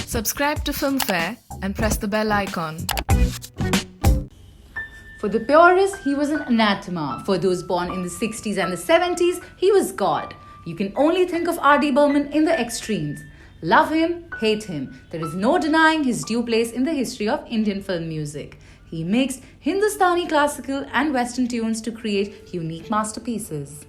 Subscribe to Filmfare and press the bell icon. For the purists, he was an anathema. For those born in the 60s and the 70s, he was God. You can only think of R.D Burman in the extremes. Love him, hate him. There is no denying his due place in the history of Indian film music. He mixed Hindustani classical and Western tunes to create unique masterpieces.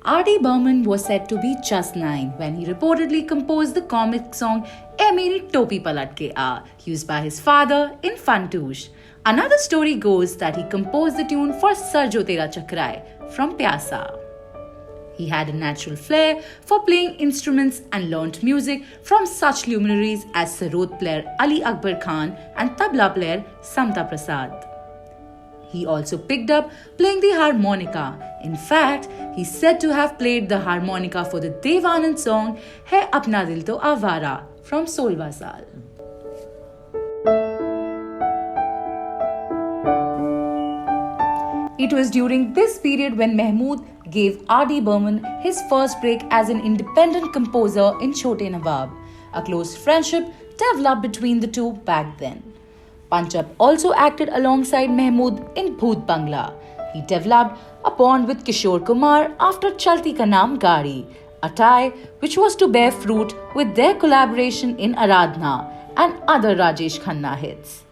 R.D Burman was said to be just 9 when he reportedly composed the comic song "Ae Meri Topi Palat Ke Aa," used by his father in Fantoosh. Another story goes that he composed the tune for Sar Jo Tera Chakraye from Pyasa. He had a natural flair for playing instruments and learnt music from such luminaries as sarod player Ali Akbar Khan and tabla player Samta Prasad. He also picked up playing the harmonica. In fact, he's said to have played the harmonica for the Dev Anand song Hai Apna Dil To Avara from 16 Saal. It was during this period when Mahmood gave R.D Burman his first break as an independent composer in Chote Nawab. A close friendship developed between the two back then. Pancham also acted alongside Mahmood in Bhoot Bangla. He developed a bond with Kishore Kumar after Chalti Ka Naam Gaadi, a tie which was to bear fruit with their collaboration in Aradhna and other Rajesh Khanna hits.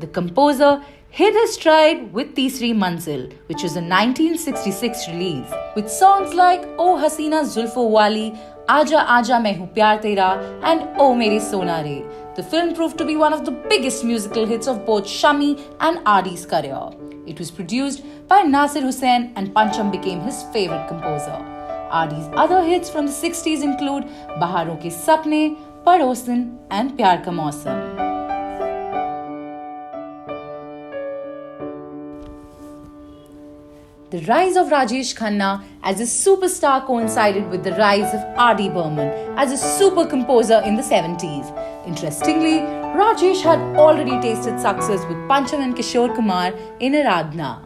The composer hit his stride with Teesri Manzil, which was a 1966 release, with songs like O Hasina Zulfo Wali, Aja Aja Main Hu Pyar Tera and O Mere Sona Re. The film proved to be one of the biggest musical hits of both Shami and R.D.'s career. It was produced by Nasir Hussain and Pancham became his favourite composer. R.D.'s other hits from the 60s include Baharon Ke Sapne, Padosan and Pyar Ka Mausam. The rise of Rajesh Khanna as a superstar coincided with the rise of R.D Burman as a super composer in the 70s. Interestingly, Rajesh had already tasted success with Pancham and Kishore Kumar in Aradhna.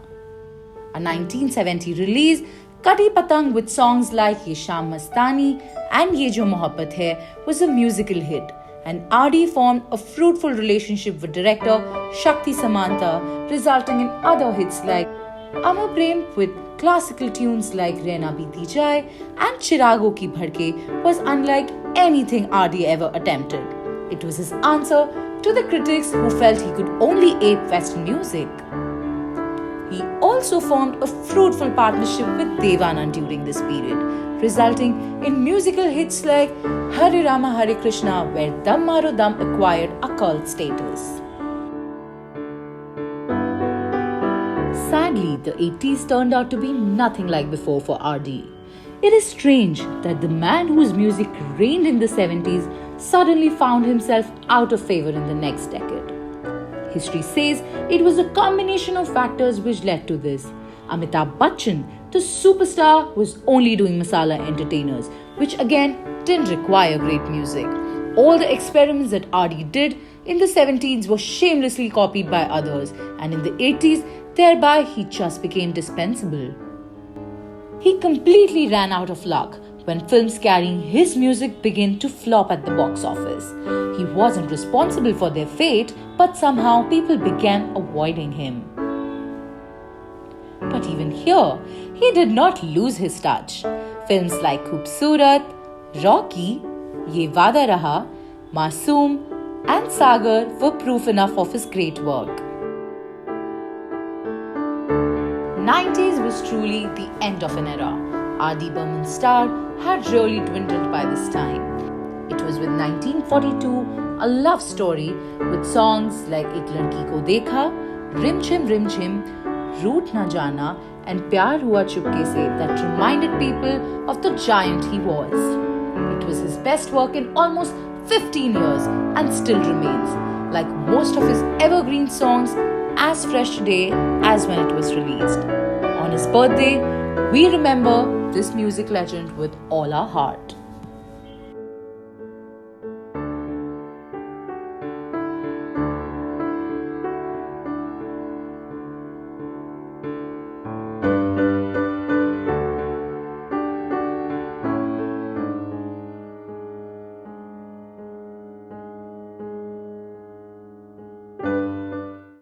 A 1970 release, Kati Patang with songs like Ye Sham Mastani and Ye Jo Mohabbat Hai was a musical hit, and R.D formed a fruitful relationship with director Shakti Samanta, resulting in other hits like Amar Prem with classical tunes like Rehna Biti Jaye and Chirago Ki Bhadke was unlike anything R.D ever attempted. It was his answer to the critics who felt he could only ape Western music. He also formed a fruitful partnership with Dev Anand during this period, resulting in musical hits like Hare Rama Hare Krishna, where Dam Maro Dam acquired a cult status. Sadly, the 80s turned out to be nothing like before for R.D. It is strange that the man whose music reigned in the 70s suddenly found himself out of favor in the next decade. History says it was a combination of factors which led to this. Amitabh Bachchan, the superstar, was only doing masala entertainers, which again didn't require great music. All the experiments that R.D did in the 70s were shamelessly copied by others, and in the 80s, thereby he just became dispensable. He completely ran out of luck when films carrying his music began to flop at the box office. He wasn't responsible for their fate, but somehow people began avoiding him. But even here, he did not lose his touch. Films like Khoobsurat, Rocky, Ye Vada Raha, Masoom and Sagar were proof enough of his great work. 90s was truly the end of an era. R.D Burman's star had really dwindled by this time. It was with 1942, a love story with songs like Ek Ladki Ko Dekha, Rim Chim, Root Na Jana and Pyar Hua Chupke Se that reminded people of the giant he was. It was his best work in almost 15 years and still remains, like most of his evergreen songs, as fresh today as when it was released. On his birthday, we remember this music legend with all our heart.